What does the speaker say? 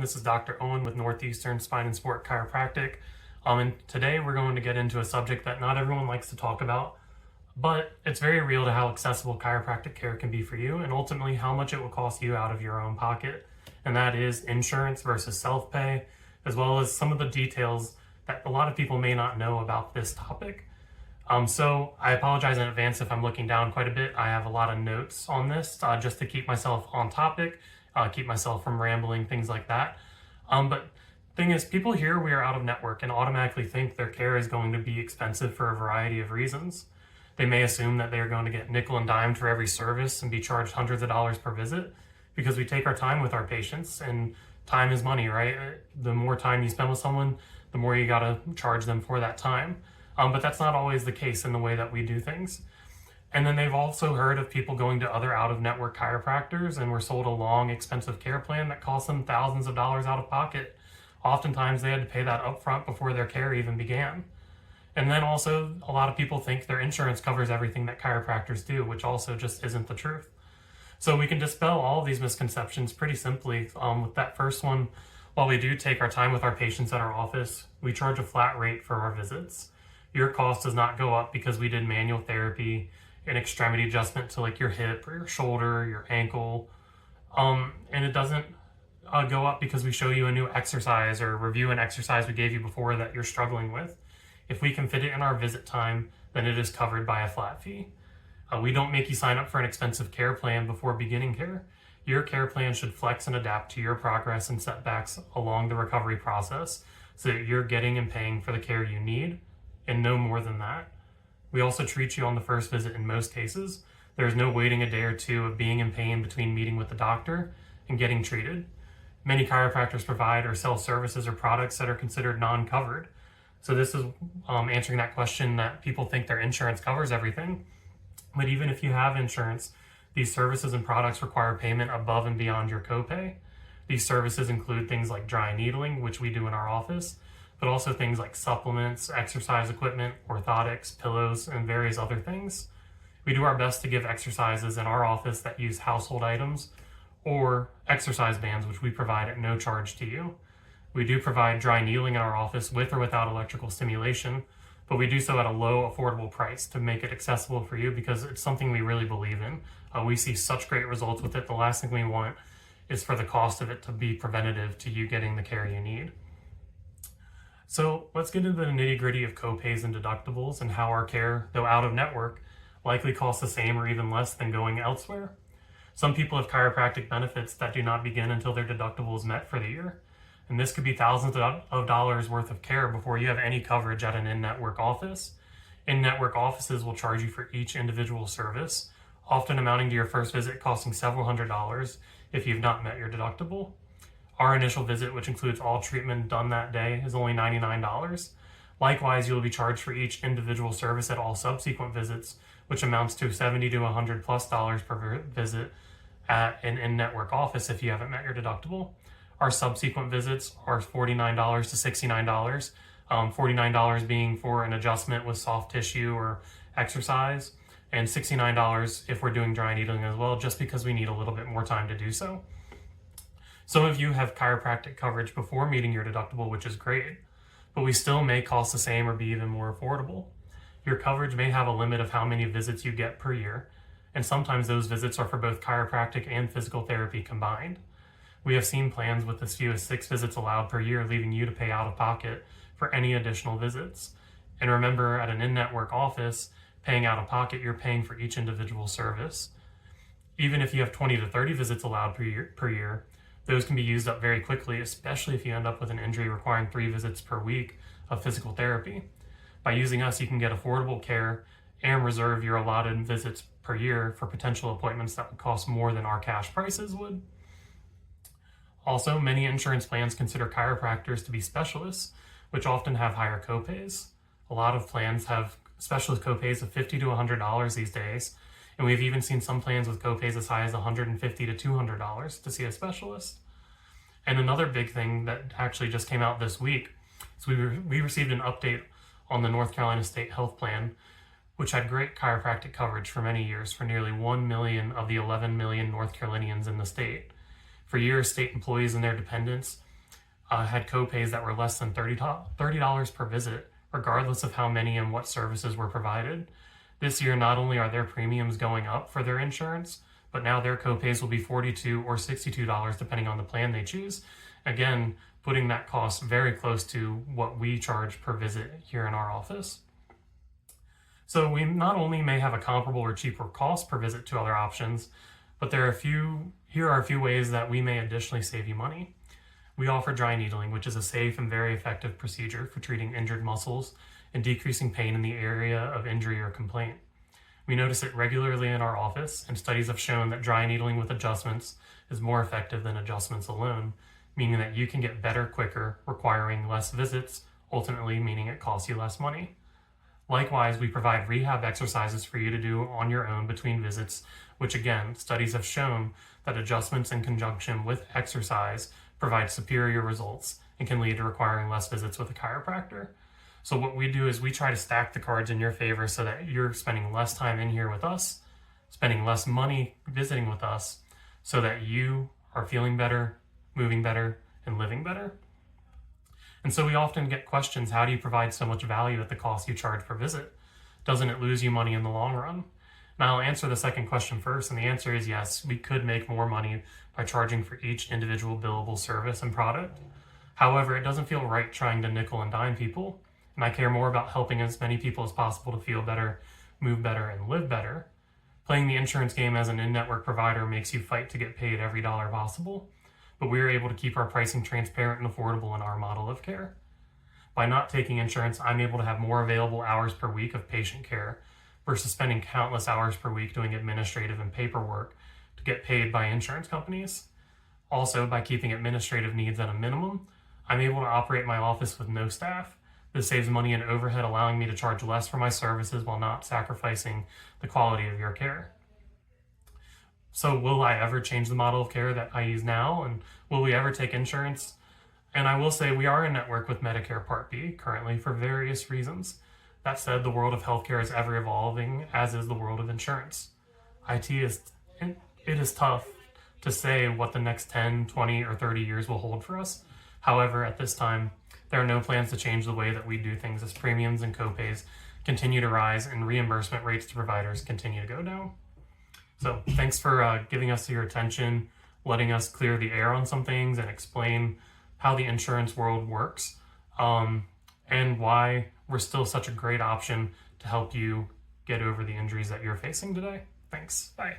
This is Dr. Owen with Northeastern Spine and Sport Chiropractic. And today we're going to get into a subject that not everyone likes to talk about, but it's very real to how accessible chiropractic care can be for you and ultimately how much it will cost you out of your own pocket. And that is insurance versus self-pay, as well as some of the details that a lot of people may not know about this topic. So I apologize in advance if I'm looking down quite a bit. I have a lot of notes on this just to keep myself on topic, keep myself from rambling, things like that. But thing is, people hear we are out of network and automatically think their care is going to be expensive for a variety of reasons. They may assume that they are going to get nickel and dimed for every service and be charged hundreds of dollars per visit because we take our time with our patients, and time is money, right? The more time you spend with someone, the more you gotta charge them for that time. But that's not always the case in the way that we do things. And then they've also heard of people going to other out-of-network chiropractors and were sold a long, expensive care plan that cost them thousands of dollars out of pocket. Oftentimes they had to pay that upfront before their care even began. And then also a lot of people think their insurance covers everything that chiropractors do, which also just isn't the truth. So we can dispel all of these misconceptions pretty simply with that first one. While we do take our time with our patients at our office, we charge a flat rate for our visits. Your cost does not go up because we did manual therapy, an extremity adjustment to like your hip or your shoulder, your ankle. And it doesn't go up because we show you a new exercise or review an exercise we gave you before that you're struggling with. If we can fit it in our visit time, then it is covered by a flat fee. We don't make you sign up for an expensive care plan before beginning care. Your care plan should flex and adapt to your progress and setbacks along the recovery process so that you're getting and paying for the care you need, and no more than that. We also treat you on the first visit in most cases. There's no waiting a day or two of being in pain between meeting with the doctor and getting treated. Many chiropractors provide or sell services or products that are considered non-covered. So this is answering that question that people think their insurance covers everything. But even if you have insurance, these services and products require payment above and beyond your copay. These services include things like dry needling, which we do in our office, but also things like supplements, exercise equipment, orthotics, pillows, and various other things. We do our best to give exercises in our office that use household items or exercise bands, which we provide at no charge to you. We do provide dry needling in our office with or without electrical stimulation, but we do so at a low, affordable price to make it accessible for you because it's something we really believe in. We see such great results with it. The last thing we want is for the cost of it to be preventative to you getting the care you need. So let's get into the nitty-gritty of copays and deductibles and how our care, though out of network, likely costs the same or even less than going elsewhere. Some people have chiropractic benefits that do not begin until their deductible is met for the year. And this could be thousands of dollars worth of care before you have any coverage at an in-network office. In-network offices will charge you for each individual service, often amounting to your first visit costing several $100s if you've not met your deductible. Our initial visit, which includes all treatment done that day, is only $99. Likewise, you'll be charged for each individual service at all subsequent visits, which amounts to $70 to $100+ per visit at an in-network office if you haven't met your deductible. Our subsequent visits are $49 to $69, $49 being for an adjustment with soft tissue or exercise, and $69 if we're doing dry needling as well, just because we need a little bit more time to do so. Some of you have chiropractic coverage before meeting your deductible, which is great, but we still may cost the same or be even more affordable. Your coverage may have a limit of how many visits you get per year, and sometimes those visits are for both chiropractic and physical therapy combined. We have seen plans with as few as 6 visits allowed per year, leaving you to pay out of pocket for any additional visits. And remember, at an in-network office, paying out of pocket, you're paying for each individual service. Even if you have 20 to 30 visits allowed per year, those can be used up very quickly, especially if you end up with an injury requiring 3 visits per week of physical therapy. By using us, you can get affordable care and reserve your allotted visits per year for potential appointments that would cost more than our cash prices would. Also, many insurance plans consider chiropractors to be specialists, which often have higher copays. A lot of plans have specialist copays of $50 to $100 these days, and we've even seen some plans with copays as high as $150 to $200 to see a specialist. And another big thing that actually just came out this week is we received an update on the North Carolina State Health Plan, which had great chiropractic coverage for many years for nearly 1 million of the 11 million North Carolinians in the state. For years, state employees and their dependents had copays that were less than $30 per visit, regardless of how many and what services were provided. This year, not only are their premiums going up for their insurance, but now their copays will be $42 or $62 depending on the plan they choose. Again, putting that cost very close to what we charge per visit here in our office. So we not only may have a comparable or cheaper cost per visit to other options, but here are a few ways that we may additionally save you money. We offer dry needling, which is a safe and very effective procedure for treating injured muscles and decreasing pain in the area of injury or complaint. We notice it regularly in our office, and studies have shown that dry needling with adjustments is more effective than adjustments alone, meaning that you can get better quicker, requiring less visits, ultimately meaning it costs you less money. Likewise, we provide rehab exercises for you to do on your own between visits, which again, studies have shown that adjustments in conjunction with exercise provide superior results and can lead to requiring less visits with a chiropractor. So what we do is we try to stack the cards in your favor so that you're spending less time in here with us, spending less money visiting with us, so that you are feeling better, moving better, and living better. And so we often get questions, how do you provide so much value at the cost you charge per visit? Doesn't it lose you money in the long run? Now I'll answer the second question first, and the answer is yes, we could make more money by charging for each individual billable service and product. However, it doesn't feel right trying to nickel and dime people, and I care more about helping as many people as possible to feel better, move better, and live better. Playing the insurance game as an in-network provider makes you fight to get paid every dollar possible, but we are able to keep our pricing transparent and affordable in our model of care. By not taking insurance, I'm able to have more available hours per week of patient care versus spending countless hours per week doing administrative and paperwork to get paid by insurance companies. Also, by keeping administrative needs at a minimum, I'm able to operate my office with no staff. This saves money and overhead, allowing me to charge less for my services while not sacrificing the quality of your care. So will I ever change the model of care that I use now? And will we ever take insurance? And I will say we are in network with Medicare Part B currently for various reasons. That said, the world of healthcare is ever evolving, as is the world of insurance. It is tough to say what the next 10, 20, or 30 years will hold for us. However, at this time, there are no plans to change the way that we do things as premiums and copays continue to rise and reimbursement rates to providers continue to go down. So thanks for giving us your attention, letting us clear the air on some things and explain how the insurance world works, and why we're still such a great option to help you get over the injuries that you're facing today. Thanks. Bye.